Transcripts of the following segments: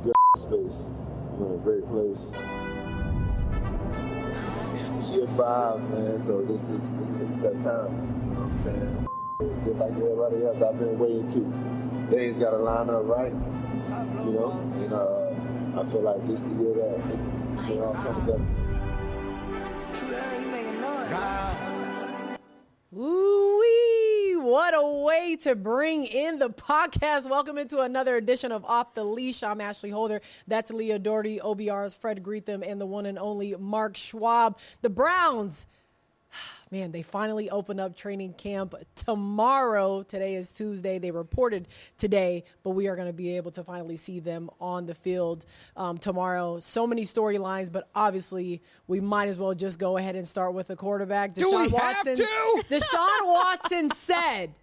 good space. We're in a great place. She a 5, man, so it's that time. You know what I'm saying? Just like everybody else, I've been waiting too. Things got to line up right, you know, and I feel like this the year that they all come together. Woo-wee! What a way to bring in the podcast. Welcome into another edition of Off the Leash. I'm Ashley Holder. That's Leah Doherty, OBR's Fred Greetham, and the one and only Mark Schwab. The Browns, man, they finally open up training camp tomorrow. Today is Tuesday. They reported today, but we are going to be able to finally see them on the field tomorrow. So many storylines, but obviously we might as well just go ahead and start with the quarterback. Deshaun Watson said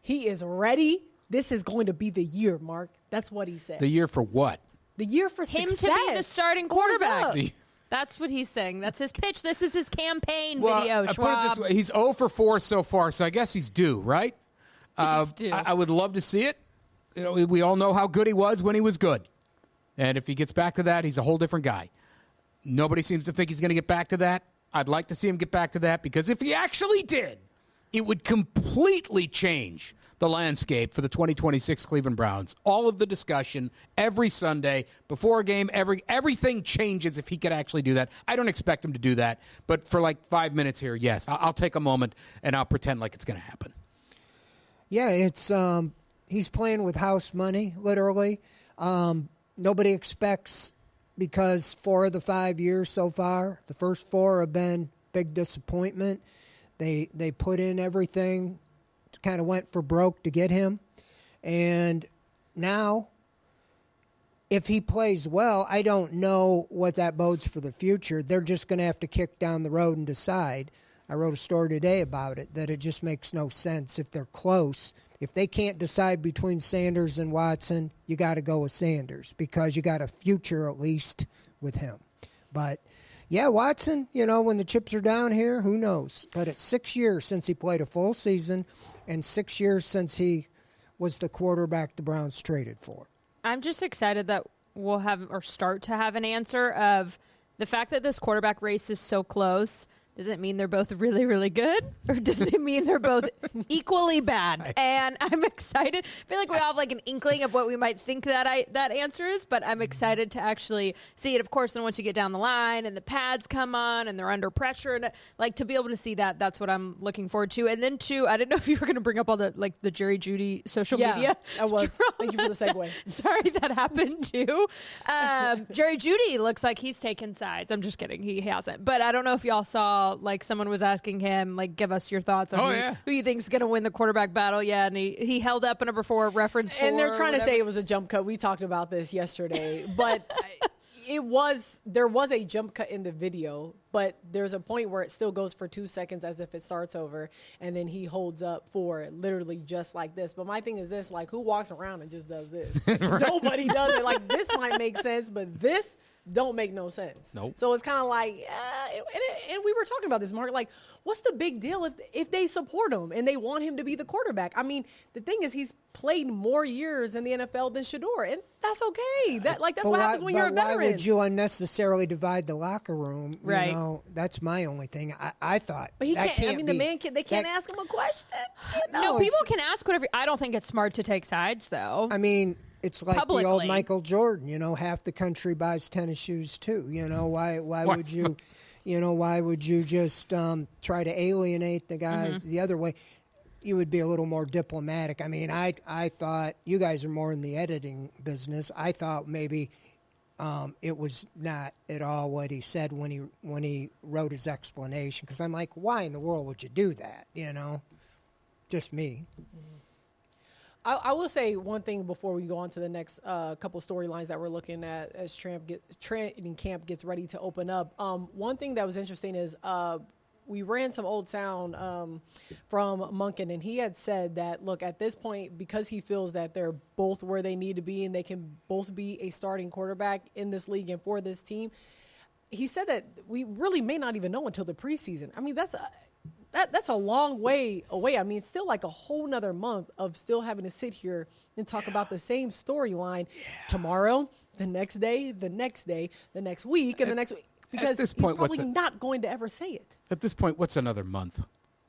he is ready. This is going to be the year, Mark. That's what he said. The year for what? The year for him success. to be the starting quarterback. That's what he's saying. That's his pitch. This is his campaign video, Schwab. Put it this way. He's 0 for 4 so far, so I guess he's due, right? He's due. I would love to see it. You know, we all know how good he was when he was good. And if he gets back to that, he's a whole different guy. Nobody seems to think he's going to get back to that. I'd like to see him get back to that because if he actually did, it would completely change the landscape for the 2026 Cleveland Browns. All of the discussion every Sunday before a game, everything changes if he could actually do that. I don't expect him to do that, but for like 5 minutes here, yes, I'll take a moment and I'll pretend like it's going to happen. Yeah, it's he's playing with house money, literally. Nobody expects, because 4 of the 5 years so far, the first 4 have been big disappointment. They put in everything, kind of went for broke to get him. And now, if he plays well, I don't know what that bodes for the future. They're just going to have to kick down the road and decide. I wrote a story today about it, that it just makes no sense if they're close. If they can't decide between Sanders and Watson, you got to go with Sanders because you got a future at least with him. But yeah, Watson, you know, when the chips are down here, who knows? But it's 6 years since he played a full season and 6 years since he was the quarterback the Browns traded for. I'm just excited that we'll have or start to have an answer of the fact that this quarterback race is so close. Does it mean they're both really, really good? Or does it mean they're both equally bad? And I'm excited. I feel like we all have like an inkling of what we might think that answer is, but I'm excited to actually see it. Of course, then once you get down the line and the pads come on and they're under pressure, and like to be able to see that, that's what I'm looking forward to. And then too, I didn't know if you were going to bring up all the like the Jerry Jeudy social media. I was. Thank you for the segue. Sorry that happened too. Jerry Jeudy looks like he's taken sides. I'm just kidding. He hasn't. But I don't know if y'all saw, like someone was asking him, like, give us your thoughts on who you think is going to win the quarterback battle. Yeah, and he held up a number 4 reference 4. And they're trying to say it was a jump cut. We talked about this yesterday, but there was a jump cut in the video, but there's a point where it still goes for 2 seconds as if it starts over, and then he holds up for it, literally just like this. But my thing is this, like, who walks around and just does this? Nobody does it. Like, this might make sense, but this don't make no sense. Nope. So it's kind of like, and we were talking about this, Mark, like, what's the big deal if they support him and they want him to be the quarterback? I mean, the thing is, he's played more years in the NFL than Shedeur, and that's okay. That's what happens when you're a veteran. Why would you unnecessarily divide the locker room? Right. You know, that's my only thing. I thought. But he can't. I mean, they can't ask him a question. No, people can ask whatever. I don't think it's smart to take sides, though. I mean, it's like publicly. The old Michael Jordan. You know, half the country buys tennis shoes too. You know, why would you? You know, why would you just try to alienate the guys the other way? You would be a little more diplomatic. I mean, I thought you guys are more in the editing business. I thought maybe it was not at all what he said when he wrote his explanation. Because I'm like, why in the world would you do that? You know, just me. I will say one thing before we go on to the next couple storylines that we're looking at as training camp gets ready to open up. One thing that was interesting is we ran some old sound from Monken, and he had said that, look, at this point, because he feels that they're both where they need to be and they can both be a starting quarterback in this league and for this team, he said that we really may not even know until the preseason. I mean, that's a long way away. I mean, it's still like a whole nother month of still having to sit here and talk about the same storyline tomorrow, the next day, the next day, the next week, and the next week. Because this point, he's probably not going to ever say it. At this point, what's another month?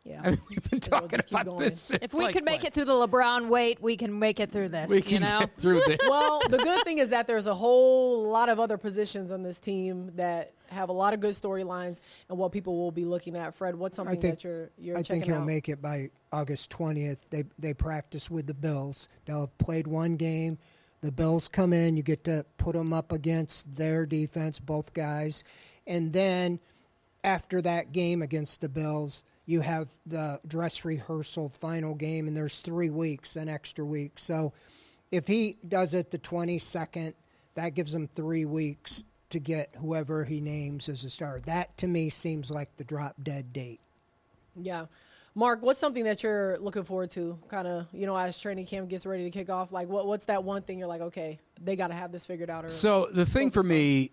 Yeah. I mean, we've been talking about this. If we could make it through the LeBron wait, we can make it through this. We can get through this. Well, the good thing is that there's a whole lot of other positions on this team that have a lot of good storylines and what people will be looking at. Fred, what's something that you're checking out? I think he'll make it by August 20th. They practice with the Bills. They'll have played one game. The Bills come in. You get to put them up against their defense, both guys. And then after that game against the Bills, you have the dress rehearsal final game, and there's 3 weeks, an extra week. So if he does it the 22nd, that gives him 3 weeks to get whoever he names as a starter. That, to me, seems like the drop-dead date. Yeah. Mark, what's something that you're looking forward to kind of, as training camp gets ready to kick off? Like, what's that one thing you're like, okay, they got to have this figured out? So the thing for me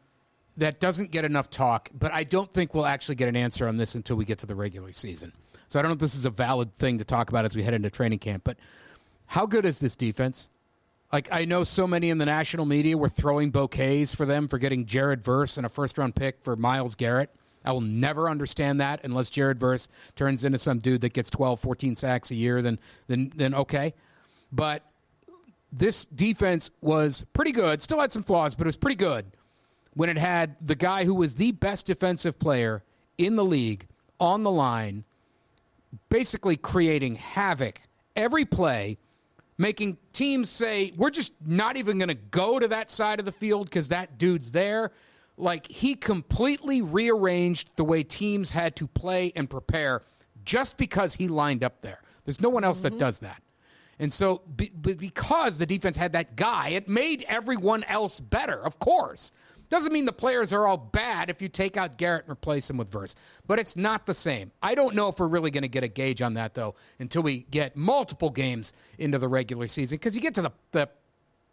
that doesn't get enough talk, but I don't think we'll actually get an answer on this until we get to the regular season. So I don't know if this is a valid thing to talk about as we head into training camp, but how good is this defense? Like, I know so many in the national media were throwing bouquets for them for getting Jared Verse and a first-round pick for Myles Garrett. I will never understand that unless Jared Verse turns into some dude that gets 12, 14 sacks a year, then okay. But this defense was pretty good, still had some flaws, but it was pretty good when it had the guy who was the best defensive player in the league on the line, basically creating havoc every play, making teams say, we're just not even going to go to that side of the field because that dude's there. Like, he completely rearranged the way teams had to play and prepare just because he lined up there. There's no one else that does that. And so because the defense had that guy, it made everyone else better, of course. Doesn't mean the players are all bad if you take out Garrett and replace him with Verse. But it's not the same. I don't know if we're really going to get a gauge on that, though, until we get multiple games into the regular season. Because you get to the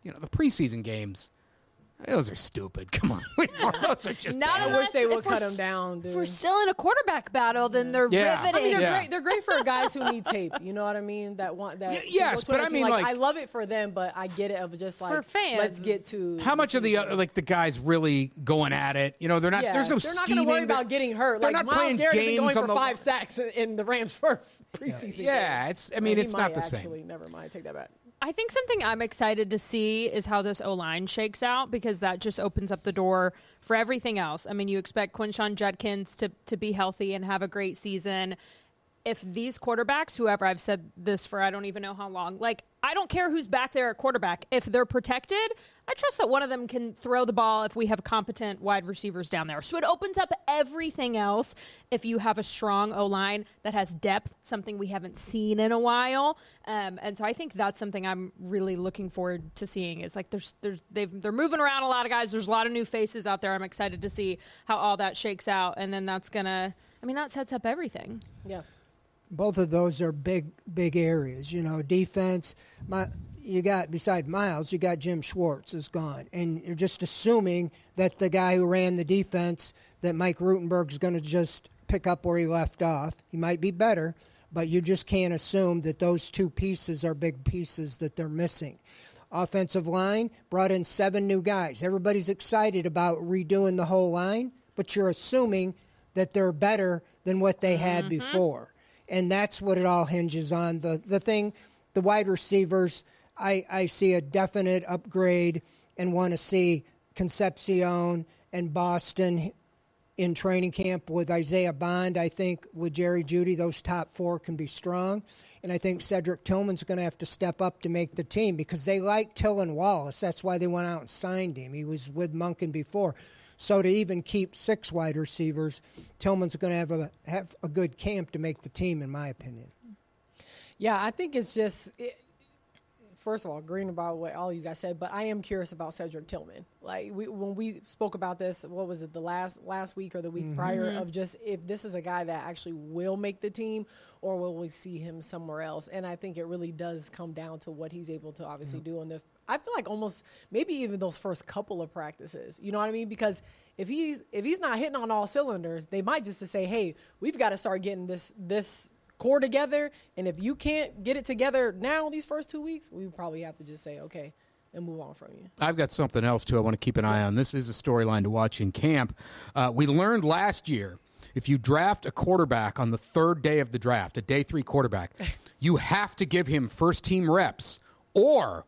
preseason games, those are stupid. Come on. Those are just Not I wish they would cut them down, dude. If we're still in a quarterback battle, then they're riveting. I mean, they're great for guys who need tape. You know what I mean? That want that. Yes, but I mean, like, I love it for them, but I get it of just like for fans. Let's get to how much of the the guys really going at it. They're not. Yeah, there's no. They're not going to worry about getting hurt. They're like not playing Myles Garrett games isn't going on for 5 sacks in the Rams' first preseason. Yeah, game. it's. I mean, it's not the actually, same. Never mind. Take that back. I think something I'm excited to see is how this O-line shakes out, because that just opens up the door for everything else. I mean, you expect Quinshon Judkins to be healthy and have a great season. If these quarterbacks, whoever, I've said this for I don't even know how long, like, I don't care who's back there at quarterback. If they're protected, I trust that one of them can throw the ball if we have competent wide receivers down there. So it opens up everything else if you have a strong O-line that has depth, something we haven't seen in a while. And so I think that's something I'm really looking forward to seeing. Is like they're moving around a lot of guys. There's a lot of new faces out there. I'm excited to see how all that shakes out. And then that sets up everything. Yeah. Both of those are big areas. Defense. You got, beside Myles, you got Jim Schwartz is gone. And you're just assuming that the guy who ran the defense, that Mike Rutenberg's going to just pick up where he left off. He might be better, but you just can't assume that those two pieces are big pieces that they're missing. Offensive line, brought in 7 new guys. Everybody's excited about redoing the whole line, but you're assuming that they're better than what they had before. And that's what it all hinges on. The wide receivers, I see a definite upgrade and want to see Concepcion and Boston in training camp with Isaiah Bond. I think with Jerry Jeudy, those top 4 can be strong. And I think Cedric Tillman's going to have to step up to make the team because they like Tylan Wallace. That's why they went out and signed him. He was with Monken before. So to even keep 6 wide receivers, Tillman's going to have a good camp to make the team, in my opinion. Yeah, I think it's just first of all, agreeing about what all you guys said, but I am curious about Cedric Tillman. Like when we spoke about this, what was it, the last week or the week prior, of just if this is a guy that actually will make the team or will we see him somewhere else? And I think it really does come down to what he's able to obviously do on I feel like almost maybe even those first couple of practices. You know what I mean? Because if he's not hitting on all cylinders, they might just to say, hey, we've got to start getting this core together. And if you can't get it together now, these first 2 weeks, we probably have to just say, okay, and move on from you. I've got something else, too, I want to keep an eye on. This is a storyline to watch in camp. We learned last year, if you draft a quarterback on the third day of the draft, a day 3 quarterback, you have to give him first-team reps, or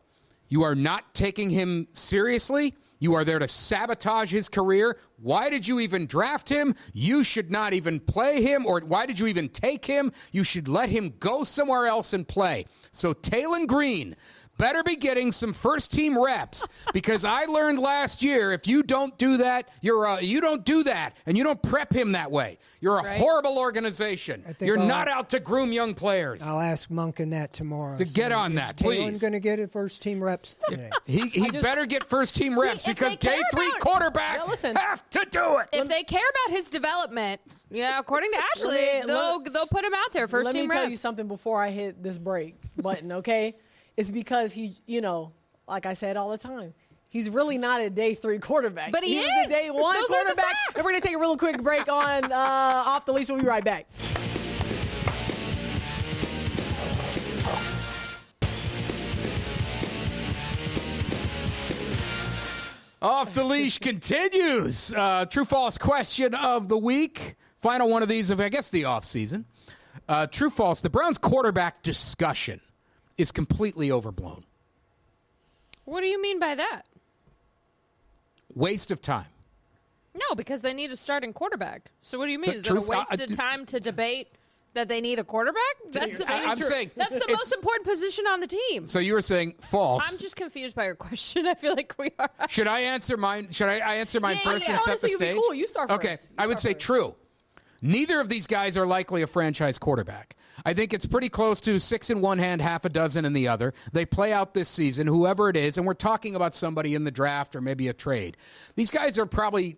you are not taking him seriously. You are there to sabotage his career. Why did you even draft him? You should not even play him. Or why did you even take him? You should let him go somewhere else and play. So Talon Green better be getting some first-team reps, because I learned last year, if you don't do that, you don't do that, and you don't prep him that way. You're a horrible organization. You're not out to groom young players. I'll ask Monken that tomorrow. To get on that, please. Is Talon going to get a first-team reps today? He better get first-team reps, because day 3 quarterbacks have to do it. If they care about his development, according to Ashley, they'll put him out there first-team reps. Let me tell you something before I hit this break button, okay? It's because he, like I said all the time, he's really not a day 3 quarterback. But he is is. a day 1 Those quarterback. are the facts. And we're going to take a real quick break on Off the Leash. We'll be right back. Off the Leash continues. True-false question of the week. Final one of these of, I guess, the offseason. True-false, the Browns quarterback discussion is completely overblown. What do you mean by that? Waste of time. No, because they need a starting quarterback. So what do you mean? So Is it a waste of time to debate that they need a quarterback? That's the I'm saying that's the most important position on the team. So you were saying false. I'm just confused by your question. I feel like we are. Should I answer mine? Should I answer mine first and set Honestly, the it'd be stage? cool. You start first. Okay, I would say true. Neither of these guys are likely a franchise quarterback. I think it's pretty close to 6 in one hand, half a dozen in the other. They play out this season, whoever it is, and we're talking about somebody in the draft or maybe a trade. These guys are probably,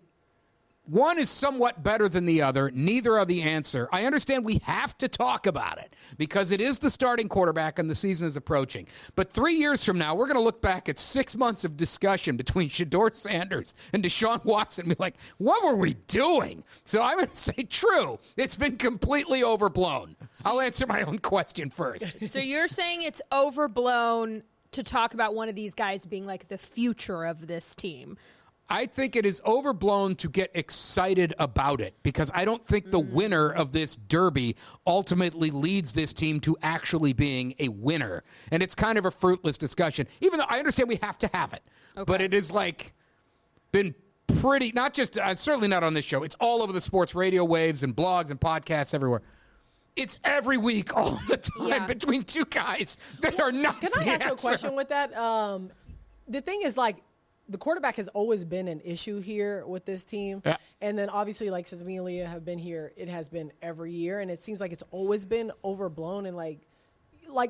one is somewhat better than the other. Neither are the answer. I understand we have to talk about it because it is the starting quarterback and the season is approaching. But 3 years from now, we're going to look back at 6 months of discussion between Shedeur Sanders and Deshaun Watson and be like, what were we doing? So I'm going to say true. It's been completely overblown. I'll answer my own question first. So you're saying it's overblown to talk about one of these guys being like the future of this team. I think it is overblown to get excited about it because I don't think the winner of this derby ultimately leads this team to actually being a winner. And it's kind of a fruitless discussion, even though I understand we have to have it. Okay. But it is like been pretty, not just, certainly not on this show. It's all over the sports radio waves and blogs and podcasts everywhere. It's every week all the time between two guys that are not Can the I ask answer. a question with that? The thing is, like, the quarterback has always been an issue here with this team. Yeah. And then obviously, like, since me and Leah have been here, it has been every year. And it seems like it's always been overblown. And, like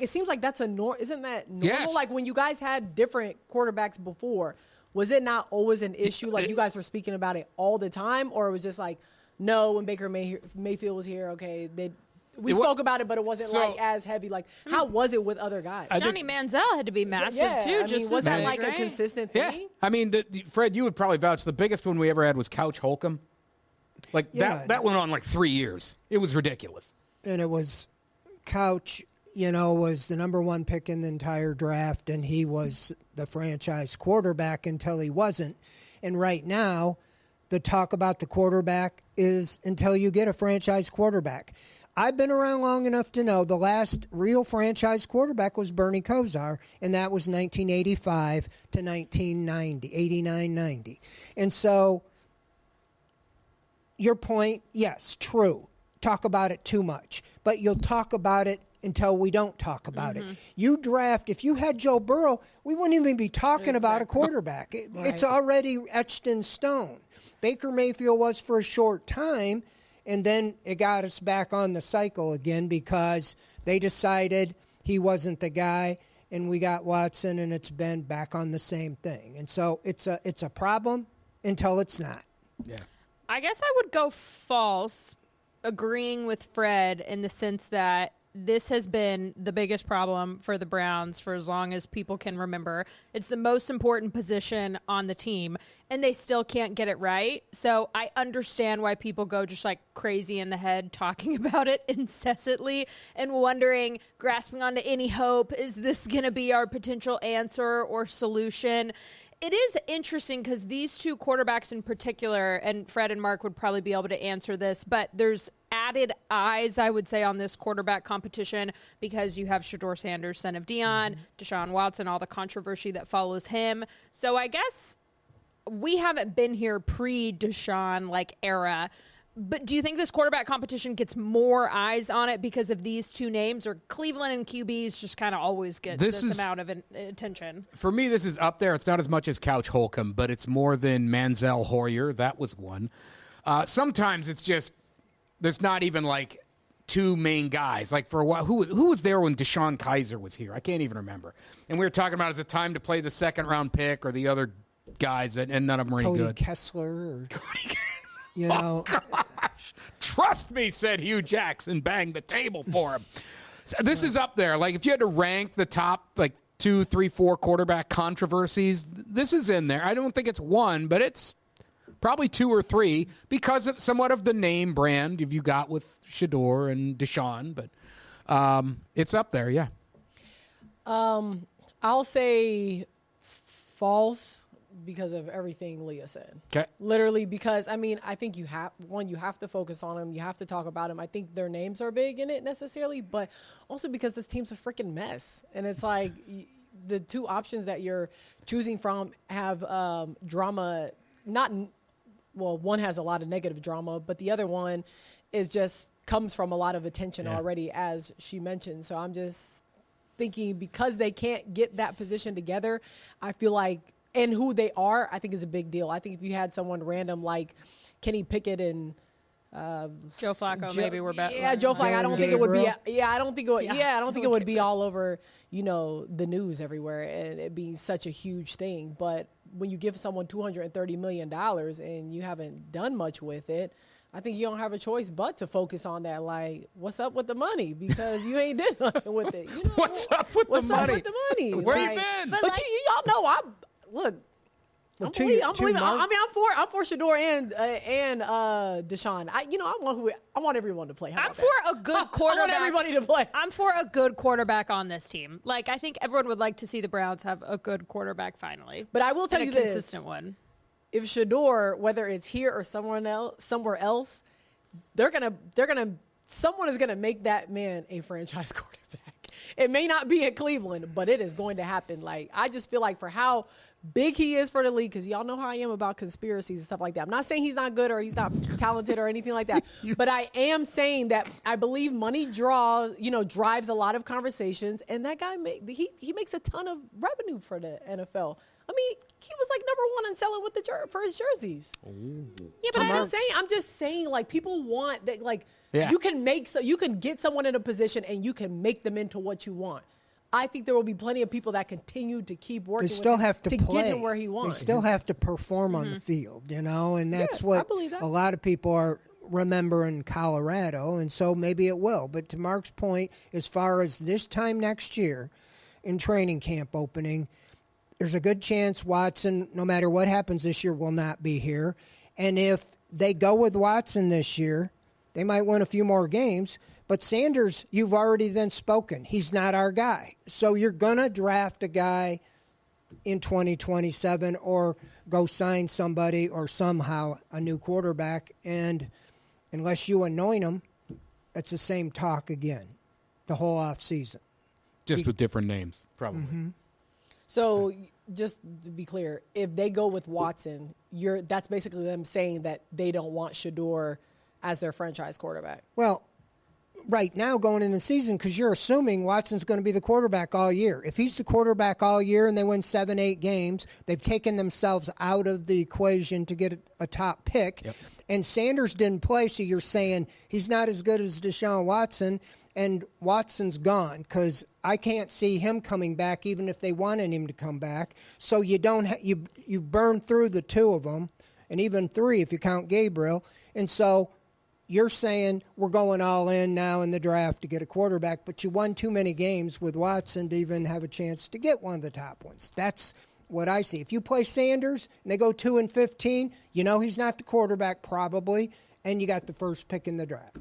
it seems like that's isn't that normal? Yes. Like, when you guys had different quarterbacks before, was it not always an issue? Like, you guys were speaking about it all the time? Or it was just like, no, when Baker Mayfield was here, okay, we spoke about it, but it wasn't like as heavy. Like, how was it with other guys? Johnny Manziel had to be massive too. Was that like a consistent thing? Yeah, I mean, Fred, you would probably vouch. The biggest one we ever had was Couch Holcomb. Like that went on like 3 years. It was ridiculous. And it was Couch, was the number 1 pick in the entire draft, and he was the franchise quarterback until he wasn't. And right now, the talk about the quarterback is until you get a franchise quarterback. I've been around long enough to know the last real franchise quarterback was Bernie Kosar, and that was 1985 to 1990, 89-90. And so your point, yes, true. Talk about it too much. But you'll talk about it until we don't talk about it. You draft, if you had Joe Burrow, we wouldn't even be talking about a quarterback. It's already etched in stone. Baker Mayfield was for a short time, and then it got us back on the cycle again because they decided he wasn't the guy, and we got Watson, and it's been back on the same thing. And so it's a problem until it's not. Yeah. I guess I would go false, agreeing with Fred in the sense that this has been the biggest problem for the Browns for as long as people can remember. It's the most important position on the team, and they still can't get it right. So I understand why people go just like crazy in the head talking about it incessantly and wondering, grasping onto any hope, is this going to be our potential answer or solution? It is interesting because these two quarterbacks in particular, and Fred and Mark would probably be able to answer this, but there's added eyes, I would say, on this quarterback competition because you have Shedeur Sanders, son of Dion, Deshaun Watson, all the controversy that follows him. So I guess we haven't been here pre-Deshaun era. But do you think this quarterback competition gets more eyes on it because of these two names, or Cleveland and QBs just kind of always get this amount of attention? For me, this is up there. It's not as much as Couch Holcomb, but it's more than Manziel Hoyer. That was one. Sometimes it's just there's not even two main guys. Like for a while, who was there when Deshaun Kaiser was here? I can't even remember. And we were talking about, is it time to play the second-round pick or the other guys, and none of them were any good. Kessler or Oh, gosh. Trust me, said Hugh Jackson, banged the table for him. So this is up there. If you had to rank the top 2, 3, 4 quarterback controversies, this is in there. I don't think it's one, but it's probably 2 or 3 because of somewhat of the name brand you got with Shedeur and Deshaun, but it's up there, yeah. I'll say false because of everything Leah said. Okay. Literally, because I think you have to focus on them. You have to talk about them. I think their names are big in it necessarily, but also because this team's a freaking mess. And it's the two options that you're choosing from have drama. One has a lot of negative drama, but the other one is just comes from a lot of attention already, as she mentioned. So I'm just thinking because they can't get that position together, I feel like. And who they are, I think, is a big deal. I think if you had someone random like Kenny Pickett and Joe Flacco, maybe we're better. Yeah, Joe Flacco. I don't think it would be. Yeah, I don't think it would. Yeah, I don't think it would be Gabriel. all over, the news everywhere, and it being such a huge thing. But when you give someone $230 million and you haven't done much with it, I think you don't have a choice but to focus on that. What's up with the money? Because you ain't did nothing with it. What's up with the money? What's up with the money? Where you been? But y'all know Look, I'm for Shedeur and Deshaun. I want everyone to play. I'm for a good quarterback. I want everybody to play. I'm for a good quarterback on this team. I think everyone would like to see the Browns have a good quarterback finally. But I will tell you this: consistent one. If Shedeur, whether it's here or somewhere else, someone is gonna make that man a franchise quarterback. It may not be in Cleveland, but it is going to happen. I just feel like for how big he is for the league, because y'all know how I am about conspiracies and stuff like that. I'm not saying he's not good or he's not talented or anything like that, but I am saying that I believe money drives a lot of conversations, and that guy he makes a ton of revenue for the NFL. He was number 1 in selling with for his jerseys. Yeah, but I'm just saying, people want that. You can get someone in a position and you can make them into what you want. I think there will be plenty of people that continue to keep working. They still have to play. Get him where he wants. They still have to perform on the field, and that's what a lot of people are remembering Colorado, and so maybe it will. But to Mark's point, as far as this time next year in training camp opening, there's a good chance Watson, no matter what happens this year, will not be here. And if they go with Watson this year, they might win a few more games. But Sanders, you've already then spoken. He's not our guy. So you're going to draft a guy in 2027 or go sign somebody or somehow a new quarterback. And unless you anoint him, it's the same talk again the whole offseason. Just with different names, probably. Mm-hmm. So just to be clear, if they go with Watson, that's basically them saying that they don't want Shedeur as their franchise quarterback. Well, right now going in the season, because you're assuming Watson's going to be the quarterback all year. If he's the quarterback all year and they win 7-8 games, they've taken themselves out of the equation to get a top pick. Yep. And Sanders didn't play, so you're saying he's not as good as Deshaun Watson, and Watson's gone because I can't see him coming back even if they wanted him to come back. So you don't you burn through the 2 of them, and even 3 if you count Gabriel. And so you're saying we're going all in now in the draft to get a quarterback, but you won too many games with Watson to even have a chance to get one of the top ones. That's what I see. If you play Sanders and they go 2-15, you know he's not the quarterback probably, and you got the first pick in the draft.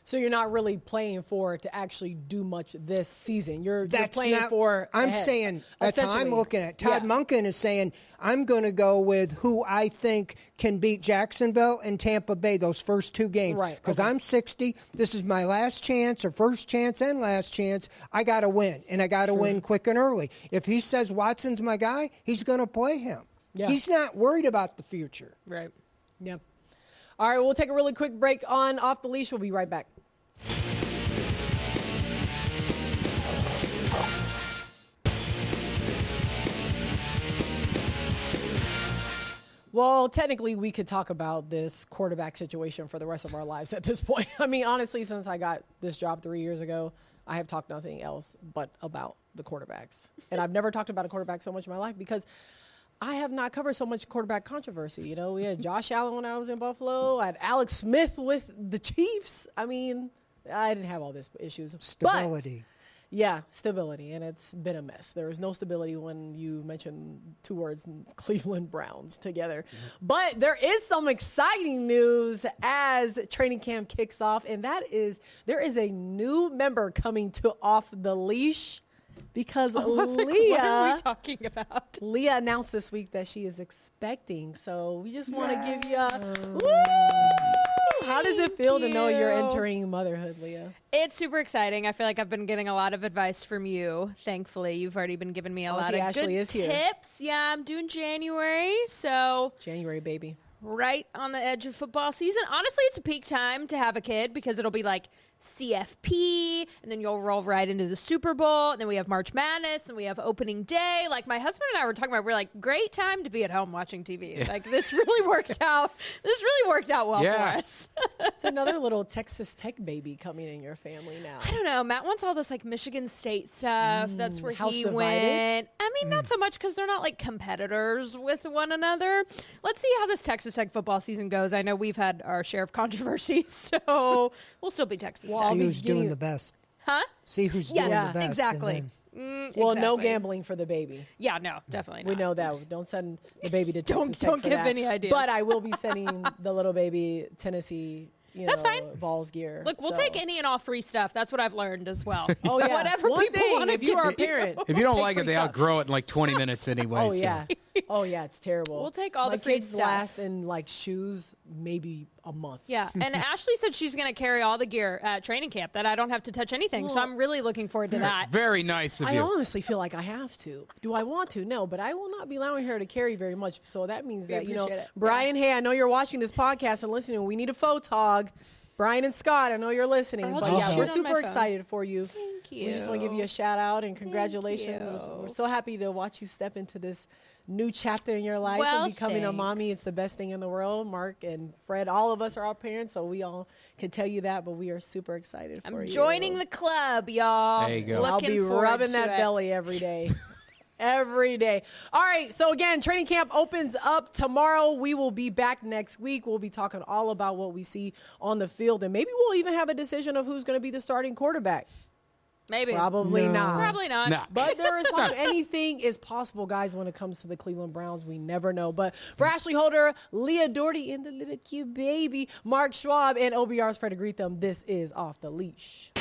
So you're not really playing for to actually do much this season. You're playing for I'm ahead, saying that's how I'm looking at it. Todd Monken is saying I'm going to go with who I think can beat Jacksonville and Tampa Bay those first 2 games. Right. Because I'm 60. This is my last chance or first chance and last chance. I got to win, and I got to win quick and early. If he says Watson's my guy, he's going to play him. Yeah. He's not worried about the future. Right. Yeah. All right, we'll take a really quick break on Off the Leash. We'll be right back. Well, technically, we could talk about this quarterback situation for the rest of our lives at this point. I mean, honestly, since I got this job 3 years ago, I have talked nothing else but about the quarterbacks. And I've never talked about a quarterback so much in my life because I have not covered so much quarterback controversy. You know, we had Josh Allen when I was in Buffalo. I had Alex Smith with the Chiefs. I mean, I didn't have all these issues. Stability. But, stability, and it's been a mess. There is no stability when you mention 2 words, Cleveland Browns together. Mm-hmm. But there is some exciting news as training camp kicks off, and that is there is a new member coming to Off the Leash. Because Leah, what are we talking about? Leah announced this week that she is expecting. So we just want to give you a how does it feel to know you're entering motherhood, Leah? It's super exciting. I feel like I've been getting a lot of advice from you. Thankfully, you've already been giving me a lot of Ashley good is here. tips. Yeah, I'm doing January. So January, baby. Right on the edge of football season. Honestly, it's a peak time to have a kid because it'll be like CFP, and then you'll roll right into the Super Bowl, and then we have March Madness, and we have opening day. Like, my husband and I were talking about, we're like, great time to be at home watching TV. Yeah. Like, this really worked out. This really worked out well for us. It's another little Texas Tech baby coming in your family now. I don't know. Matt wants all this, like, Michigan State stuff. That's where he went. I mean, not so much because they're not, like, competitors with one another. Let's see how this Texas Tech football season goes. I know we've had our share of controversy, so we'll still be Texas Tech. See who's doing the best. Huh? See who's doing the best. Exactly. Well, no gambling for the baby. Yeah, no, definitely not. We know that. Don't send the baby to Texas Tech Don't for give that. any ideas. But I will be sending the little baby Tennessee, That's fine. Vols gear. Look, we'll take any and all free stuff. That's what I've learned as well. Oh, yeah. Whatever One people thing, want to if you are a parent. If you don't take like it, free they stuff. outgrow it in like 20 minutes anyway. Oh, so. yeah. Oh, yeah, it's terrible. We'll take all My the free kids stuff. last in, like, shoes maybe a month. Yeah, and Ashley said she's going to carry all the gear at training camp, that I don't have to touch anything. So I'm really looking forward to that. Very nice of I you. honestly feel like I have to. Do I want to? No, but I will not be allowing her to carry very much. So that means that, appreciate it. Brian, hey, I know you're watching this podcast and listening. We need a photog. Brian and Scott, I know you're listening. I'll But just yeah, shoot we're on my super phone. excited for you. Thank you. We just want to give you a shout out and congratulations. you. We're so happy to watch you step into this new chapter in your life Well, and becoming a thanks. mommy. It's the best thing in the world. Mark and Fred, all of us are our parents, so we all can tell you that, but we are super excited for you. I'm joining the club, y'all. There you go. I'll be forward rubbing to that it. belly every day. Every day. All right. So again, training camp opens up tomorrow. We will be back next week. We'll be talking all about what we see on the field, and maybe we'll even have a decision of who's going to be the starting quarterback. Maybe. Probably not. Probably not. Nah. But there is anything is possible, guys, when it comes to the Cleveland Browns. We never know. But for Ashley Holder, Leah Doherty, and the little cute baby, Mark Schwab, and OBR's Fred Greetham, this is Off the Leash.